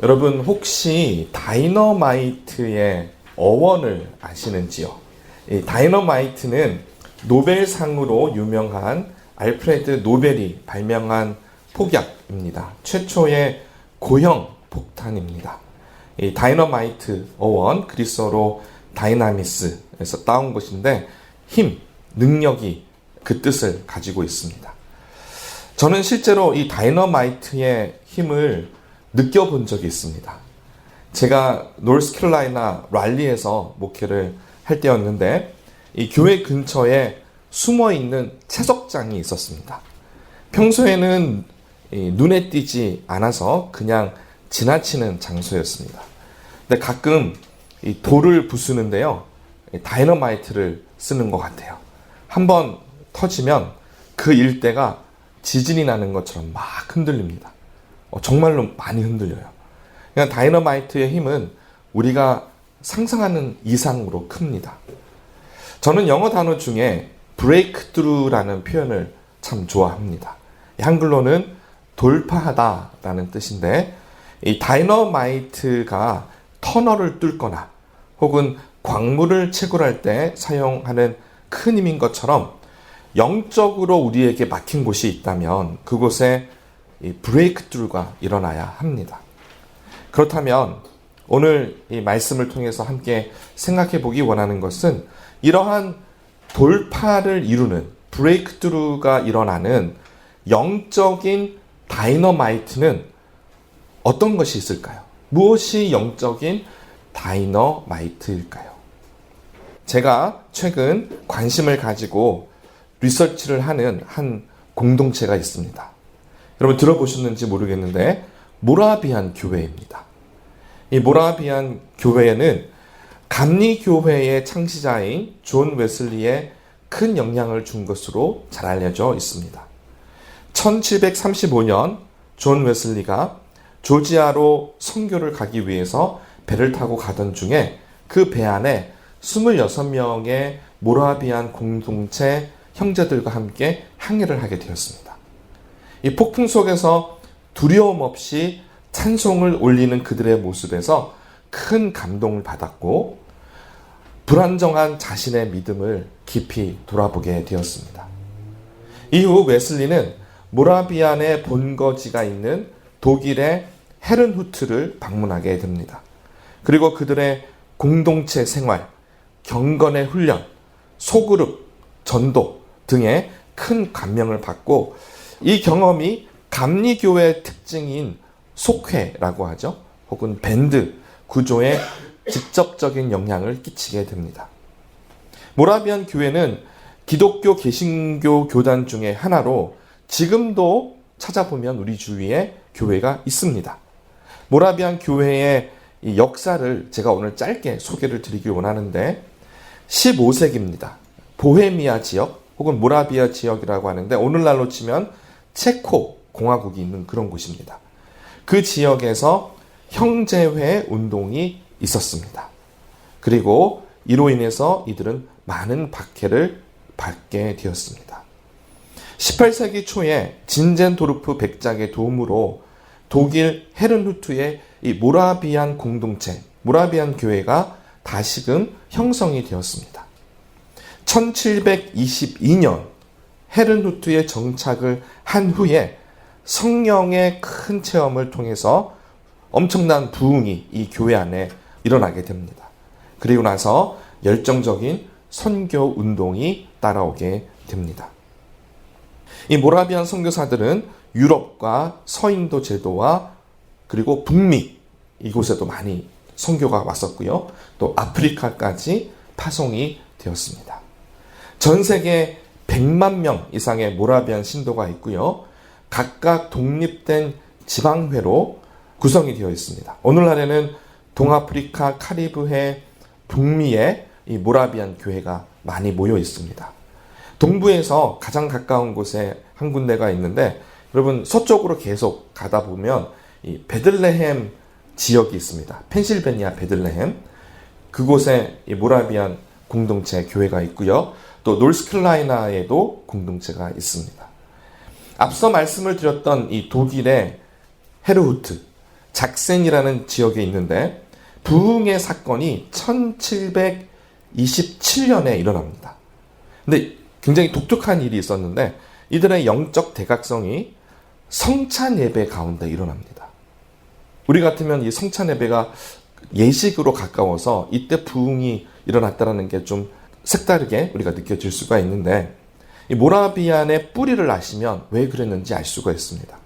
여러분 혹시 다이너마이트의 어원을 아시는지요? 이 다이너마이트는 노벨상으로 유명한 알프레드 노벨이 발명한 폭약입니다. 최초의 고형 폭탄입니다. 이 다이너마이트 어원, 그리스어로 다이나미스에서 따온 것인데 힘, 능력이 그 뜻을 가지고 있습니다. 저는 실제로 이 다이너마이트의 힘을 느껴본 적이 있습니다. 제가 노스캐롤라이나 랄리에서 목회를 할 때였는데 이 교회 근처에 숨어있는 채석장이 있었습니다. 평소에는 눈에 띄지 않아서 그냥 지나치는 장소였습니다. 근데 가끔 이 돌을 부수는데요, 다이너마이트를 쓰는 것 같아요. 한번 터지면 그 일대가 지진이 나는 것처럼 막 흔들립니다. 정말로 많이 흔들려요. 그냥 다이너마이트의 힘은 우리가 상상하는 이상으로 큽니다. 저는 영어 단어 중에 breakthrough라는 표현을 참 좋아합니다. 한글로는 돌파하다라는 뜻인데, 이 다이너마이트가 터널을 뚫거나 혹은 광물을 채굴할 때 사용하는 큰 힘인 것처럼 영적으로 우리에게 막힌 곳이 있다면 그곳에 이 브레이크트루가 일어나야 합니다. 그렇다면 오늘 이 말씀을 통해서 함께 생각해 보기 원하는 것은 이러한 돌파를 이루는 브레이크트루가 일어나는 영적인 다이너마이트는 어떤 것이 있을까요? 무엇이 영적인 다이너마이트일까요? 제가 최근 관심을 가지고 리서치를 하는 한 공동체가 있습니다. 여러분 들어보셨는지 모르겠는데 모라비안 교회입니다. 이 모라비안 교회에는 감리교회의 창시자인 존 웨슬리에 큰 영향을 준 것으로 잘 알려져 있습니다. 1735년 존 웨슬리가 조지아로 선교를 가기 위해서 배를 타고 가던 중에 그 배 안에 26명의 모라비안 공동체 형제들과 함께 항해를 하게 되었습니다. 이 폭풍 속에서 두려움 없이 찬송을 올리는 그들의 모습에서 큰 감동을 받았고 불안정한 자신의 믿음을 깊이 돌아보게 되었습니다. 이후 웨슬리는 모라비안의 본거지가 있는 독일의 헤른후트를 방문하게 됩니다. 그리고 그들의 공동체 생활, 경건의 훈련, 소그룹, 전도 등의 큰 감명을 받고 이 경험이 감리교회의 특징인 속회라고 하죠. 혹은 밴드 구조에 직접적인 영향을 끼치게 됩니다. 모라비안 교회는 기독교 개신교 교단 중에 하나로 지금도 찾아보면 우리 주위에 교회가 있습니다. 모라비안 교회의 이 역사를 제가 오늘 짧게 소개를 드리기 원하는데 15세기입니다. 보헤미아 지역 혹은 모라비아 지역이라고 하는데 오늘날로 치면 체코 공화국이 있는 그런 곳입니다. 그 지역에서 형제회 운동이 있었습니다. 그리고 이로 인해서 이들은 많은 박해를 받게 되었습니다. 18세기 초에 진젠도르프 백작의 도움으로 독일 헤른후트의 이 모라비안 공동체, 모라비안 교회가 다시금 형성이 되었습니다. 1722년 헤른후트에 정착을 한 후에 성령의 큰 체험을 통해서 엄청난 부흥이 이 교회 안에 일어나게 됩니다. 그리고 나서 열정적인 선교 운동이 따라오게 됩니다. 이 모라비안 선교사들은 유럽과 서인도 제도와 그리고 북미 이곳에도 많이 선교가 왔었고요. 또 아프리카까지 파송이 되었습니다. 전 세계 100만 명 이상의 모라비안 신도가 있고요. 각각 독립된 지방회로 구성이 되어 있습니다. 오늘날에는 동아프리카, 카리브해, 북미에 이 모라비안 교회가 많이 모여 있습니다. 동부에서 가장 가까운 곳에 한 군데가 있는데 여러분 서쪽으로 계속 가다 보면 이 베들레헴 지역이 있습니다. 펜실베니아 베들레헴 그곳에 이 모라비안 공동체 교회가 있고요. 또 노스캐롤라이나에도 공동체가 있습니다. 앞서 말씀을 드렸던 이 독일의 헤르후트 작센이라는 지역에 있는데 부흥의 사건이 1727년에 일어납니다. 근데 굉장히 독특한 일이 있었는데 이들의 영적 대각성이 성찬 예배 가운데 일어납니다. 우리 같으면 이 성찬 예배가 예식으로 가까워서 이때 부흥이 일어났다는 게 좀 색다르게 우리가 느껴질 수가 있는데 이 모라비안의 뿌리를 아시면 왜 그랬는지 알 수가 있습니다.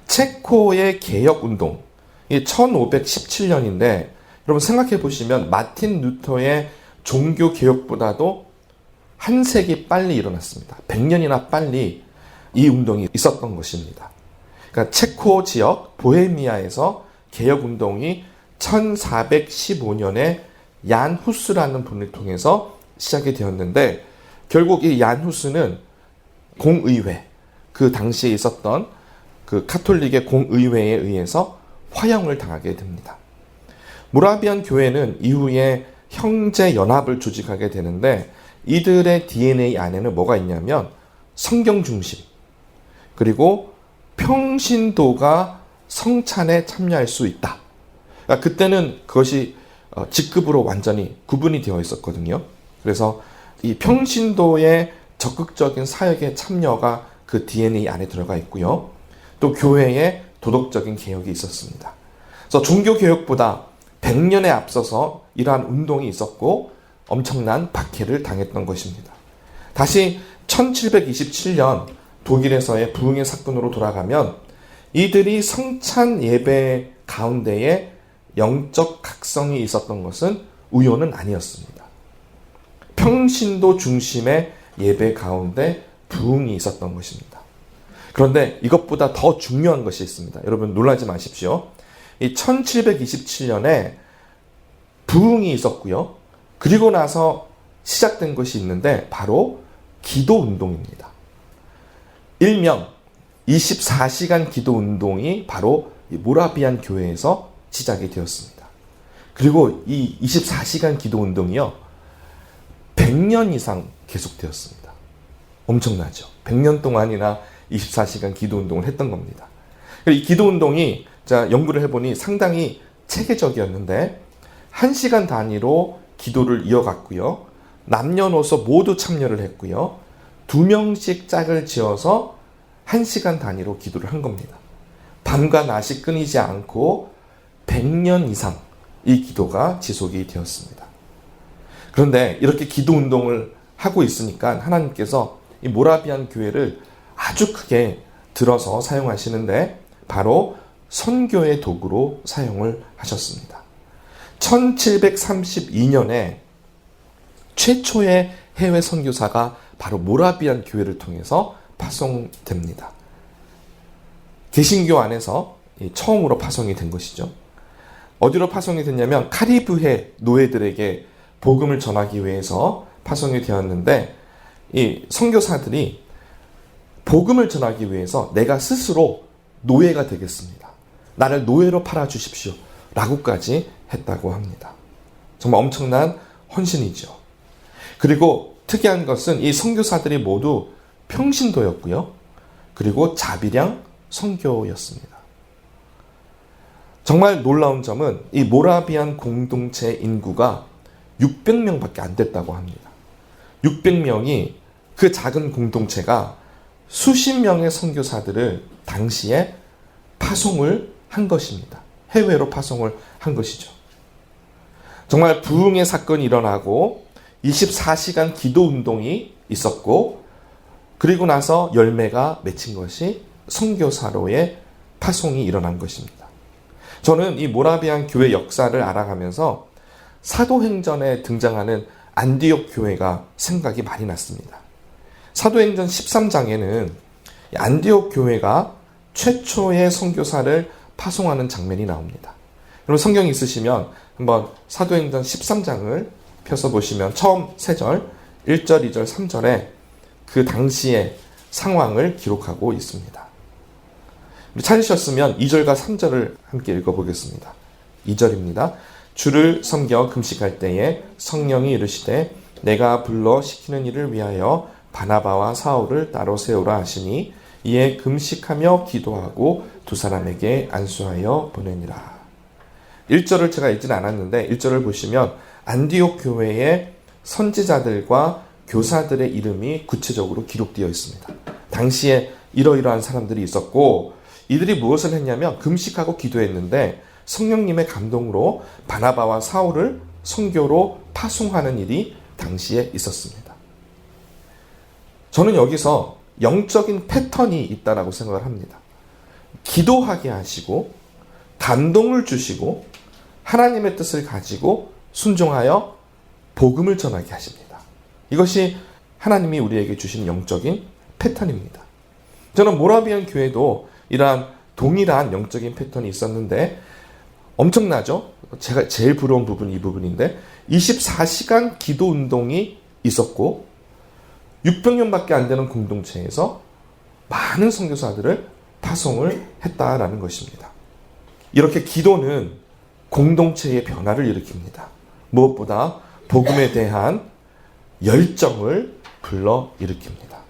체코의 개혁운동, 1517년인데 여러분 생각해 보시면 마틴 루터의 종교개혁보다도 한 세기 빨리 일어났습니다. 100년이나 빨리 이 운동이 있었던 것입니다. 그러니까 체코 지역 보헤미아에서 개혁운동이 1415년에 얀 후스라는 분을 통해서 시작이 되었는데 결국 이 얀 후스는 공의회, 그 당시에 있었던 그 카톨릭의 공의회에 의해서 화형을 당하게 됩니다. 모라비안 교회는 이후에 형제 연합을 조직하게 되는데 이들의 DNA 안에는 뭐가 있냐면 성경 중심, 그리고 평신도가 성찬에 참여할 수 있다. 그러니까 그때는 그것이 직급으로 완전히 구분이 되어 있었거든요. 그래서 이 평신도의 적극적인 사역에 참여가 그 DNA 안에 들어가 있고요. 또 교회에 도덕적인 개혁이 있었습니다. 그래서 종교개혁보다 100년에 앞서서 이러한 운동이 있었고 엄청난 박해를 당했던 것입니다. 다시 1727년 독일에서의 부흥의 사건으로 돌아가면 이들이 성찬 예배 가운데에 영적 각성이 있었던 것은 우연은 아니었습니다. 평신도 중심의 예배 가운데 부흥이 있었던 것입니다. 그런데 이것보다 더 중요한 것이 있습니다. 여러분 놀라지 마십시오. 이 1727년에 부흥이 있었고요. 그리고 나서 시작된 것이 있는데 바로 기도운동입니다. 일명 24시간 기도운동이 바로 모라비안 교회에서 시작이 되었습니다. 그리고 이 24시간 기도운동이요. 100년 이상 계속되었습니다. 엄청나죠? 100년 동안이나 24시간 기도운동을 했던 겁니다. 이 기도운동이 연구를 해보니 상당히 체계적이었는데 1시간 단위로 기도를 이어갔고요. 남녀노소 모두 참여를 했고요. 2명씩 짝을 지어서 1시간 단위로 기도를 한 겁니다. 밤과 낮이 끊이지 않고 100년 이상 이 기도가 지속이 되었습니다. 그런데 이렇게 기도 운동을 하고 있으니까 하나님께서 이 모라비안 교회를 아주 크게 들어서 사용하시는데 바로 선교의 도구로 사용을 하셨습니다. 1732년에 최초의 해외 선교사가 바로 모라비안 교회를 통해서 파송됩니다. 개신교 안에서 처음으로 파송이 된 것이죠. 어디로 파송이 됐냐면 카리브해 노예들에게 복음을 전하기 위해서 파송이 되었는데 이 선교사들이 복음을 전하기 위해서 내가 스스로 노예가 되겠습니다. 나를 노예로 팔아주십시오. 라고까지 했다고 합니다. 정말 엄청난 헌신이죠. 그리고 특이한 것은 이 선교사들이 모두 평신도였고요. 그리고 자비량 선교였습니다. 정말 놀라운 점은 이 모라비안 공동체 인구가 600명밖에 안 됐다고 합니다. 600명이 그 작은 공동체가 수십 명의 선교사들을 당시에 파송을 한 것입니다. 해외로 파송을 한 것이죠. 정말 부흥의 사건이 일어나고 24시간 기도 운동이 있었고 그리고 나서 열매가 맺힌 것이 선교사로의 파송이 일어난 것입니다. 저는 이 모라비안 교회 역사를 알아가면서 사도행전에 등장하는 안디옥 교회가 생각이 많이 났습니다. 사도행전 13장에는 안디옥 교회가 최초의 선교사를 파송하는 장면이 나옵니다. 여러분 성경 있으시면 한번 사도행전 13장을 펴서 보시면 처음 3절, 1절, 2절, 3절에 그 당시의 상황을 기록하고 있습니다. 찾으셨으면 2절과 3절을 함께 읽어보겠습니다. 2절입니다. 주를 섬겨 금식할 때에 성령이 이르시되 내가 불러 시키는 일을 위하여 바나바와 사울을 따로 세우라 하시니 이에 금식하며 기도하고 두 사람에게 안수하여 보내니라. 1절을 제가 읽지는 않았는데 1절을 보시면 안디옥 교회의 선지자들과 교사들의 이름이 구체적으로 기록되어 있습니다. 당시에 이러이러한 사람들이 있었고 이들이 무엇을 했냐면 금식하고 기도했는데 성령님의 감동으로 바나바와 사울을 선교로 파송하는 일이 당시에 있었습니다. 저는 여기서 영적인 패턴이 있다라고 생각을 합니다. 기도하게 하시고 감동을 주시고 하나님의 뜻을 가지고 순종하여 복음을 전하게 하십니다. 이것이 하나님이 우리에게 주신 영적인 패턴입니다. 저는 모라비안 교회도 이러한 동일한 영적인 패턴이 있었는데 엄청나죠? 제가 제일 부러운 부분이 이 부분인데 24시간 기도 운동이 있었고 600명밖에 안 되는 공동체에서 많은 선교사들을 파송을 했다라는 것입니다. 이렇게 기도는 공동체의 변화를 일으킵니다. 무엇보다 복음에 대한 열정을 불러 일으킵니다.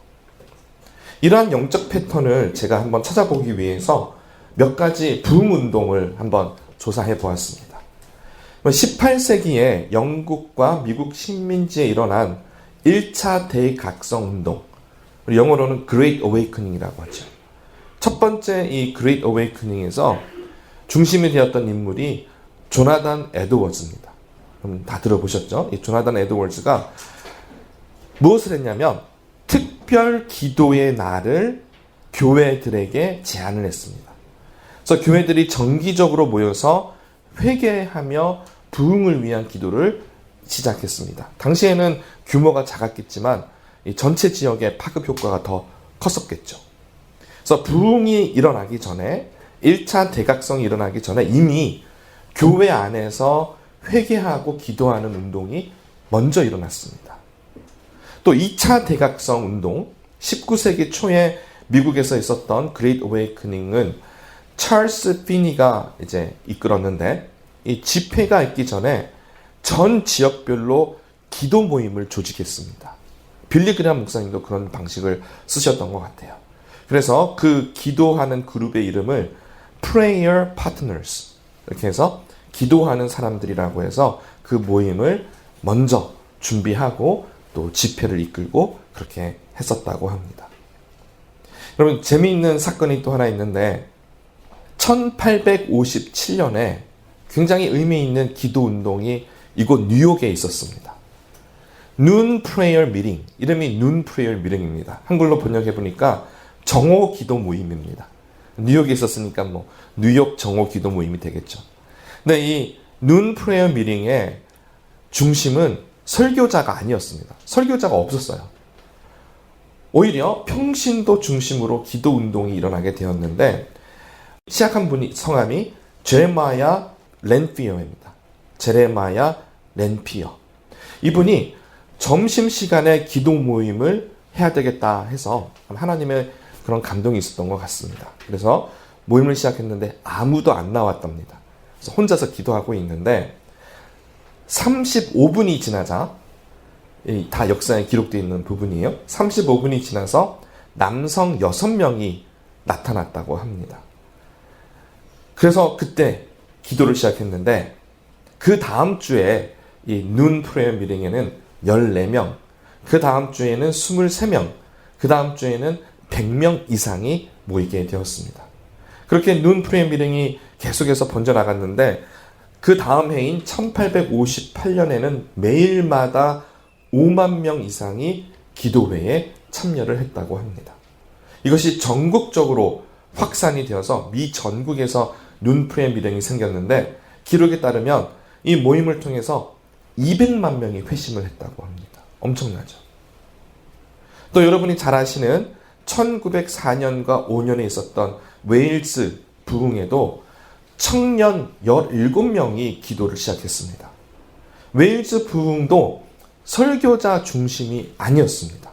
이러한 영적 패턴을 제가 한번 찾아보기 위해서 몇 가지 부흥 운동을 한번 조사해 보았습니다. 18세기에 영국과 미국 식민지에 일어난 1차 대각성 운동, 영어로는 Great Awakening이라고 하죠. 첫 번째 이 Great Awakening에서 중심이 되었던 인물이 조나단 에드워즈입니다. 다 들어보셨죠? 이 조나단 에드워즈가 무엇을 했냐면 특별 기도의 날을 교회들에게 제안을 했습니다. 그래서 교회들이 정기적으로 모여서 회개하며 부흥을 위한 기도를 시작했습니다. 당시에는 규모가 작았겠지만 전체 지역의 파급 효과가 더 컸었겠죠. 그래서 부흥이 일어나기 전에 1차 대각성이 일어나기 전에 이미 교회 안에서 회개하고 기도하는 운동이 먼저 일어났습니다. 또 2차 대각성 운동, 19세기 초에 미국에서 있었던 그레이트 어웨이크닝은 찰스 피니가 이제 이끌었는데 이 집회가 있기 전에 전 지역별로 기도 모임을 조직했습니다. 빌리 그레이엄 목사님도 그런 방식을 쓰셨던 것 같아요. 그래서 그 기도하는 그룹의 이름을 Prayer Partners 이렇게 해서 기도하는 사람들이라고 해서 그 모임을 먼저 준비하고 또 집회를 이끌고 그렇게 했었다고 합니다. 여러분 재미있는 사건이 또 하나 있는데 1857년에 굉장히 의미 있는 기도 운동이 이곳 뉴욕에 있었습니다. Noon Prayer Meeting, 이름이 Noon Prayer Meeting입니다. 한글로 번역해 보니까 정오 기도 모임입니다. 뉴욕에 있었으니까 뭐 뉴욕 정오 기도 모임이 되겠죠. 근데 이 Noon Prayer Meeting의 중심은 설교자가 아니었습니다. 설교자가 없었어요. 오히려 평신도 중심으로 기도 운동이 일어나게 되었는데 시작한 분이 성함이 제레마야 렌피어입니다. 제레마야 렌피어. 이분이 점심시간에 기도 모임을 해야 되겠다 해서 하나님의 그런 감동이 있었던 것 같습니다. 그래서 모임을 시작했는데 아무도 안 나왔답니다. 그래서 혼자서 기도하고 있는데 35분이 지나자 다 역사에 기록되어 있는 부분이에요. 35분이 지나서 남성 6명이 나타났다고 합니다. 그래서 그때 기도를 시작했는데 그 다음 주에 이 눈 프레이어 미팅에는 14명, 그 다음 주에는 23명, 그 다음 주에는 100명 이상이 모이게 되었습니다. 그렇게 눈 프레이어 미팅이 계속해서 번져나갔는데 그 다음 해인 1858년에는 매일마다 5만 명 이상이 기도회에 참여를 했다고 합니다. 이것이 전국적으로 확산이 되어서 미 전국에서 눈 프레이어 미팅이 생겼는데 기록에 따르면 이 모임을 통해서 200만 명이 회심을 했다고 합니다. 엄청나죠. 또 여러분이 잘 아시는 1904년과 5년에 있었던 웨일스 부흥에도 청년 17명이 기도를 시작했습니다. 웨일스 부흥도 설교자 중심이 아니었습니다.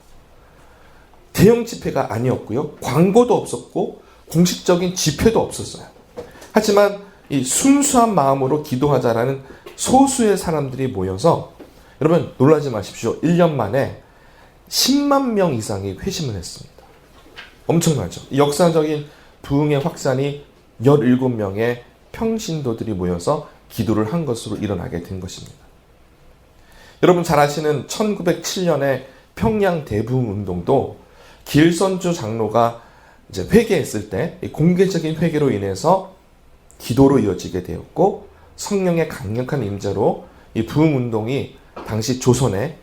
대형 집회가 아니었고요. 광고도 없었고 공식적인 집회도 없었어요. 하지만 이 순수한 마음으로 기도하자라는 소수의 사람들이 모여서 여러분 놀라지 마십시오. 1년 만에 10만 명 이상이 회심을 했습니다. 엄청나죠. 역사적인 부흥의 확산이 17명의 평신도들이 모여서 기도를 한 것으로 일어나게 된 것입니다. 여러분 잘 아시는 1907년에 평양 대부흥 운동도 길선주 장로가 이제 회개했을 때 공개적인 회개로 인해서 기도로 이어지게 되었고, 성령의 강력한 임재로 이 부흥 운동이 당시 조선의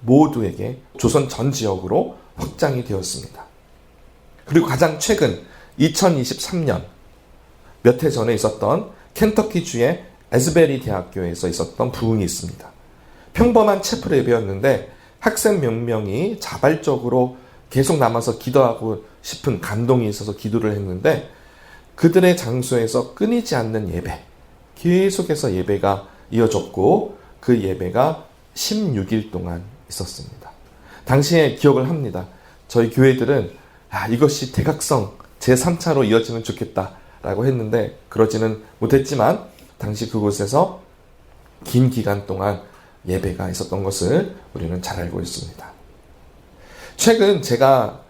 모두에게, 조선 전 지역으로 확장이 되었습니다. 그리고 가장 최근 2023년 몇 해 전에 있었던 켄터키주의 에스베리 대학교에서 있었던 부흥이 있습니다. 평범한 채플 예배였는데 학생 몇 명이 자발적으로 계속 남아서 기도하고 싶은 감동이 있어서 기도를 했는데, 그들의 장소에서 끊이지 않는 예배, 계속해서 예배가 이어졌고, 그 예배가 16일 동안 있었습니다. 당시에 기억을 합니다. 저희 교회들은 이것이 대각성 제3차로 이어지면 좋겠다라고 했는데 그러지는 못했지만, 당시 그곳에서 긴 기간 동안 예배가 있었던 것을 우리는 잘 알고 있습니다. 최근 제가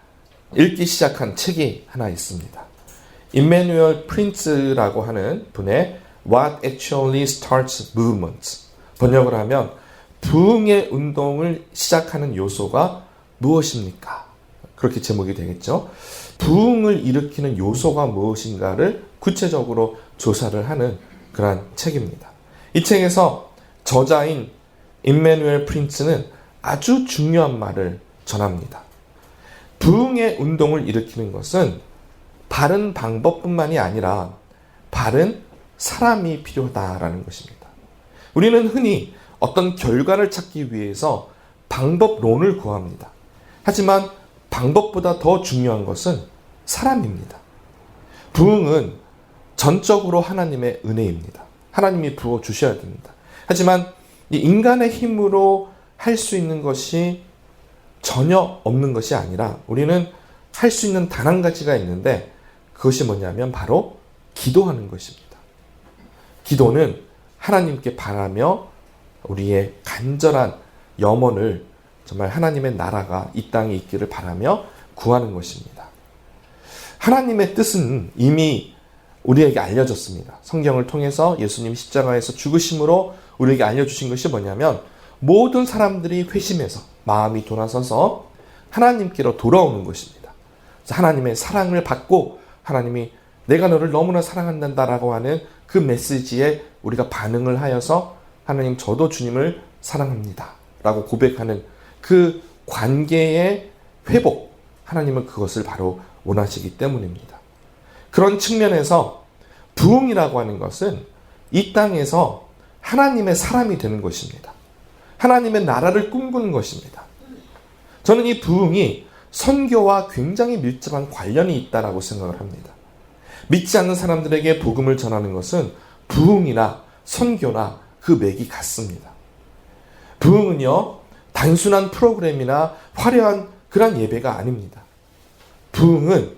읽기 시작한 책이 하나 있습니다. 임매뉴얼 프린츠라고 하는 분의 What Actually Starts Movement, 번역을 하면 부흥의 운동을 시작하는 요소가 무엇입니까? 그렇게 제목이 되겠죠. 부흥을 일으키는 요소가 무엇인가를 구체적으로 조사를 하는 그러한 책입니다. 이 책에서 저자인 임매뉴얼 프린츠는 아주 중요한 말을 전합니다. 부흥의 운동을 일으키는 것은 바른 방법뿐만이 아니라 바른 사람이 필요하다라는 것입니다. 우리는 흔히 어떤 결과를 찾기 위해서 방법론을 구합니다. 하지만 방법보다 더 중요한 것은 사람입니다. 부흥은 전적으로 하나님의 은혜입니다. 하나님이 부어주셔야 됩니다. 하지만 이 인간의 힘으로 할 수 있는 것이 전혀 없는 것이 아니라 우리는 할 수 있는 단 한 가지가 있는데, 그것이 뭐냐면 바로 기도하는 것입니다. 기도는 하나님께 바라며 우리의 간절한 염원을, 정말 하나님의 나라가 이 땅에 있기를 바라며 구하는 것입니다. 하나님의 뜻은 이미 우리에게 알려졌습니다. 성경을 통해서 예수님 십자가에서 죽으심으로 우리에게 알려주신 것이 뭐냐면, 모든 사람들이 회심해서 마음이 돌아서서 하나님께로 돌아오는 것입니다. 그래서 하나님의 사랑을 받고 하나님이 내가 너를 너무나 사랑한다라고 하는 그 메시지에 우리가 반응을 하여서 하나님 저도 주님을 사랑합니다 라고 고백하는 그 관계의 회복, 하나님은 그것을 바로 원하시기 때문입니다. 그런 측면에서 부흥이라고 하는 것은 이 땅에서 하나님의 사람이 되는 것입니다. 하나님의 나라를 꿈꾸는 것입니다. 저는 이 부흥이 선교와 굉장히 밀접한 관련이 있다고 생각을 합니다. 믿지 않는 사람들에게 복음을 전하는 것은 부흥이나 선교나 그 맥이 같습니다. 부흥은요, 단순한 프로그램이나 화려한 그런 예배가 아닙니다. 부흥은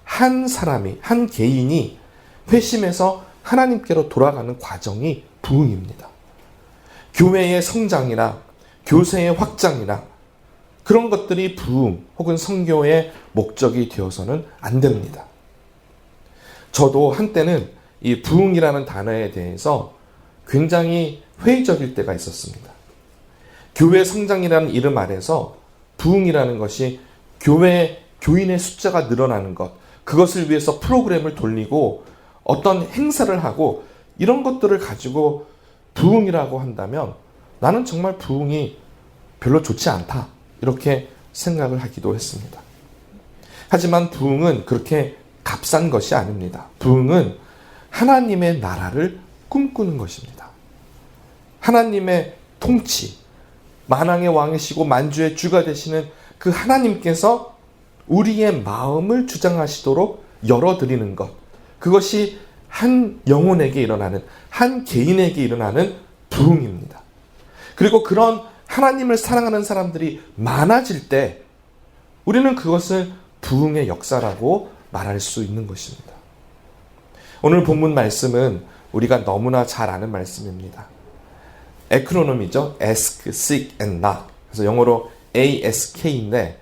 한 사람이, 한 개인이 회심해서 하나님께로 돌아가는 과정이 부흥입니다. 교회의 성장이나 교세의 확장이나 그런 것들이 부흥 혹은 선교의 목적이 되어서는 안 됩니다. 저도 한때는 이 부흥이라는 단어에 대해서 굉장히 회의적일 때가 있었습니다. 교회 성장이라는 이름 아래서 부흥이라는 것이 교회 교인의 숫자가 늘어나는 것, 그것을 위해서 프로그램을 돌리고 어떤 행사를 하고 이런 것들을 가지고 부흥이라고 한다면 나는 정말 부흥이 별로 좋지 않다, 이렇게 생각을 하기도 했습니다. 하지만 부흥은 그렇게 값싼 것이 아닙니다. 부흥은 하나님의 나라를 꿈꾸는 것입니다. 하나님의 통치, 만왕의 왕이시고 만주의 주가 되시는 그 하나님께서 우리의 마음을 주장하시도록 열어드리는 것, 그것이 한 영혼에게 일어나는, 한 개인에게 일어나는 부흥입니다. 그리고 그런 하나님을 사랑하는 사람들이 많아질 때 우리는 그것을 부흥의 역사라고 말할 수 있는 것입니다. 오늘 본문 말씀은 우리가 너무나 잘 아는 말씀입니다. 에크로놈이죠. ask, seek and knock. 그래서 영어로 ASK인데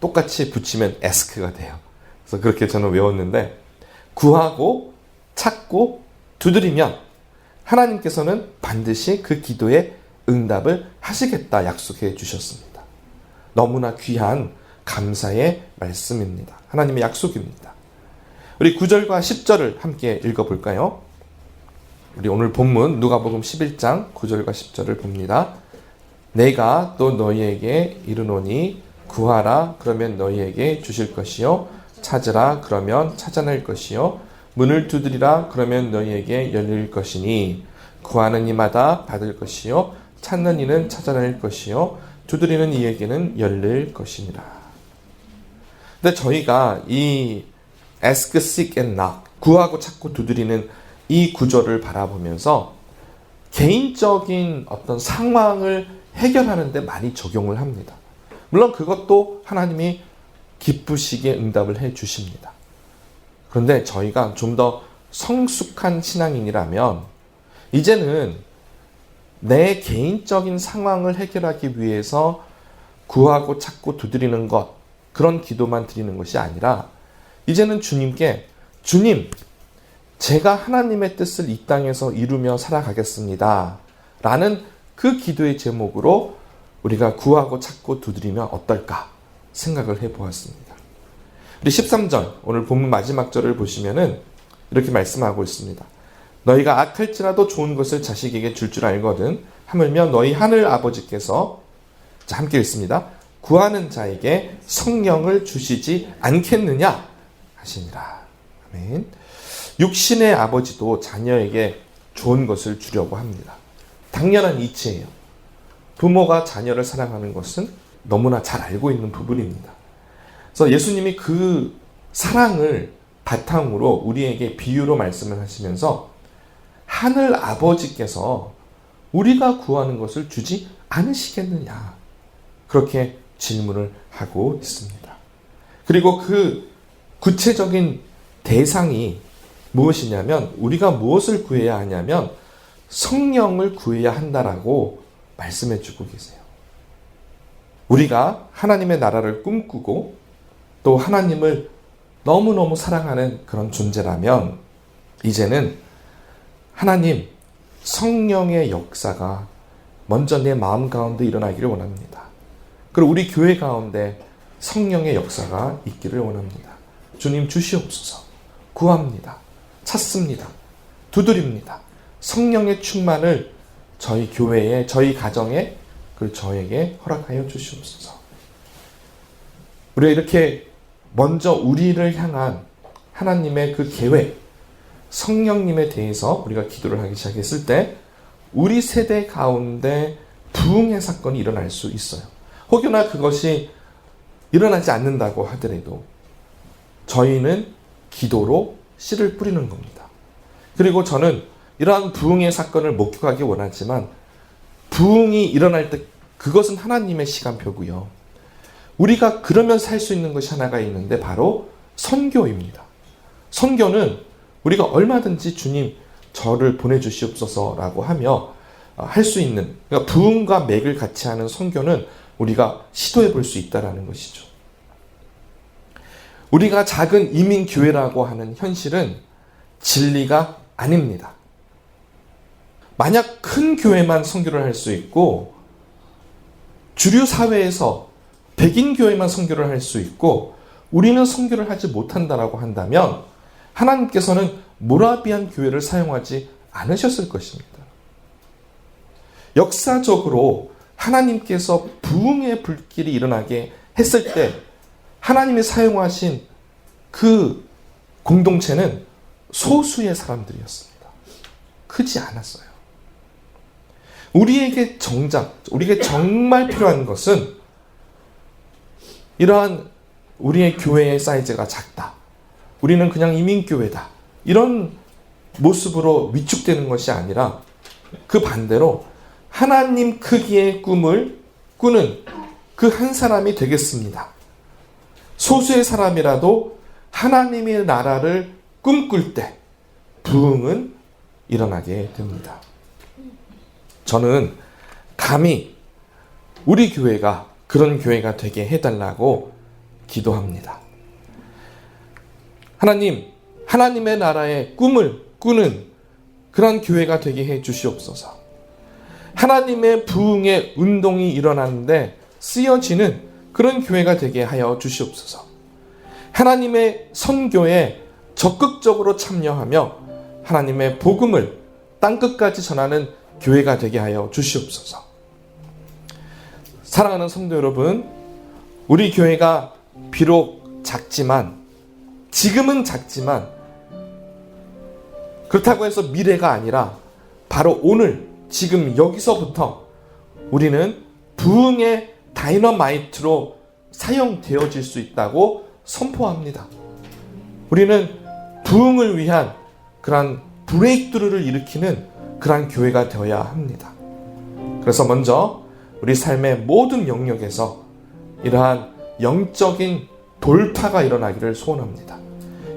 똑같이 붙이면 ask가 돼요. 그래서 그렇게 저는 외웠는데, 구하고 찾고 두드리면 하나님께서는 반드시 그 기도에 응답을 하시겠다 약속해 주셨습니다. 너무나 귀한 감사의 말씀입니다. 하나님의 약속입니다. 우리 9절과 10절을 함께 읽어볼까요? 우리 오늘 본문 누가복음 11장 9절과 10절을 봅니다. 내가 또 너희에게 이르노니 구하라 그러면 너희에게 주실 것이요 찾으라 그러면 찾아낼 것이요 문을 두드리라 그러면 너희에게 열릴 것이니 구하는 이마다 받을 것이요 찾는 이는 찾아낼 것이요 두드리는 이에게는 열릴 것이니라. 근데 저희가 이 ask, seek and knock 구하고 찾고 두드리는 이 구절을 바라보면서 개인적인 어떤 상황을 해결하는 데 많이 적용을 합니다. 물론 그것도 하나님이 기쁘시게 응답을 해 주십니다. 그런데 저희가 좀 더 성숙한 신앙인이라면 이제는 내 개인적인 상황을 해결하기 위해서 구하고 찾고 두드리는 것, 그런 기도만 드리는 것이 아니라 이제는 주님께 주님, 제가 하나님의 뜻을 이 땅에서 이루며 살아가겠습니다. 라는 그 기도의 제목으로 우리가 구하고 찾고 두드리면 어떨까 생각을 해보았습니다. 우리 13절, 오늘 본문 마지막 절을 보시면은 이렇게 말씀하고 있습니다. 너희가 악할지라도 좋은 것을 자식에게 줄 줄 알거든 하물며 너희 하늘 아버지께서, 자 함께 읽습니다. 구하는 자에게 성령을 주시지 않겠느냐 하시니라. 아멘. 육신의 아버지도 자녀에게 좋은 것을 주려고 합니다. 당연한 이치예요. 부모가 자녀를 사랑하는 것은 너무나 잘 알고 있는 부분입니다. 그래서 예수님이 그 사랑을 바탕으로 우리에게 비유로 말씀을 하시면서 하늘 아버지께서 우리가 구하는 것을 주지 않으시겠느냐 그렇게 질문을 하고 있습니다. 그리고 그 구체적인 대상이 무엇이냐면 우리가 무엇을 구해야 하냐면 성령을 구해야 한다라고 말씀해 주고 계세요. 우리가 하나님의 나라를 꿈꾸고 또 하나님을 너무너무 사랑하는 그런 존재라면 이제는 하나님 성령의 역사가 먼저 내 마음 가운데 일어나기를 원합니다. 그리고 우리 교회 가운데 성령의 역사가 있기를 원합니다. 주님 주시옵소서. 구합니다. 찾습니다. 두드립니다. 성령의 충만을 저희 교회에, 저희 가정에, 그리고 저에게 허락하여 주시옵소서. 우리가 이렇게 먼저 우리를 향한 하나님의 그 계획, 성령님에 대해서 우리가 기도를 하기 시작했을 때 우리 세대 가운데 부흥의 사건이 일어날 수 있어요. 혹여나 그것이 일어나지 않는다고 하더라도 저희는 기도로 씨를 뿌리는 겁니다. 그리고 저는 이러한 부흥의 사건을 목격하기 원하지만 부흥이 일어날 때 그것은 하나님의 시간표고요. 우리가 그러면 살 수 있는 것이 하나가 있는데 바로 선교입니다. 선교는 우리가 얼마든지 주님 저를 보내주시옵소서라고 하며 할 수 있는, 그러니까 부흥과 맥을 같이 하는 선교는 우리가 시도해 볼 수 있다는 것이죠. 우리가 작은 이민교회라고 하는 현실은 진리가 아닙니다. 만약 큰 교회만 선교를 할 수 있고 주류 사회에서 백인 교회만 선교를 할 수 있고 우리는 선교를 하지 못한다라고 한다면 하나님께서는 모라비안 교회를 사용하지 않으셨을 것입니다. 역사적으로 하나님께서 부흥의 불길이 일어나게 했을 때 하나님이 사용하신 그 공동체는 소수의 사람들이었습니다. 크지 않았어요. 우리에게 정말 필요한 것은 이러한 우리의 교회의 사이즈가 작다. 우리는 그냥 이민교회다. 이런 모습으로 위축되는 것이 아니라 그 반대로 하나님 크기의 꿈을 꾸는 그 한 사람이 되겠습니다. 소수의 사람이라도 하나님의 나라를 꿈꿀 때 부흥은 일어나게 됩니다. 저는 감히 우리 교회가 그런 교회가 되게 해달라고 기도합니다. 하나님, 하나님의 나라의 꿈을 꾸는 그런 교회가 되게 해 주시옵소서. 하나님의 부흥의 운동이 일어나는데 쓰여지는 그런 교회가 되게 하여 주시옵소서. 하나님의 선교에 적극적으로 참여하며 하나님의 복음을 땅끝까지 전하는 교회가 되게 하여 주시옵소서. 사랑하는 성도 여러분, 우리 교회가 비록 작지만, 지금은 작지만, 그렇다고 해서 미래가 아니라 바로 오늘, 지금 여기서부터 우리는 부흥의 다이너마이트로 사용되어질 수 있다고 선포합니다. 우리는 부흥을 위한 그러한 브레이크스루를 일으키는 그러한 교회가 되어야 합니다. 그래서 먼저 우리 삶의 모든 영역에서 이러한 영적인 돌파가 일어나기를 소원합니다.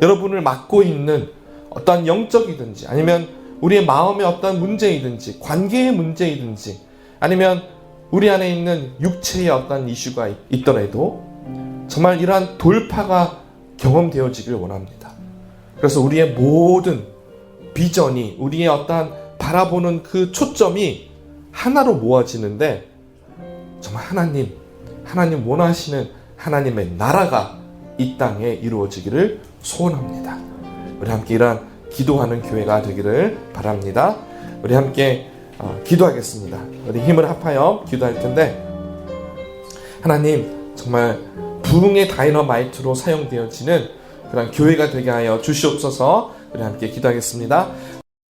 여러분을 맡고 있는 어떠한 영적이든지 아니면 우리의 마음의 어떤 문제이든지 관계의 문제이든지 아니면 우리 안에 있는 육체의 어떤 이슈가 있더라도 정말 이러한 돌파가 경험되어지길 원합니다. 그래서 우리의 모든 비전이 우리의 어떠한 바라보는 그 초점이 하나로 모아지는데 정말 하나님 원하시는 하나님의 나라가 이 땅에 이루어지기를 소원합니다. 우리 함께 이러한 기도하는 교회가 되기를 바랍니다. 우리 함께 기도하겠습니다. 우리 힘을 합하여 기도할 텐데 하나님 정말 부흥의 다이너마이트로 사용되어지는 그런 교회가 되게 하여 주시옵소서. 우리 함께 기도하겠습니다.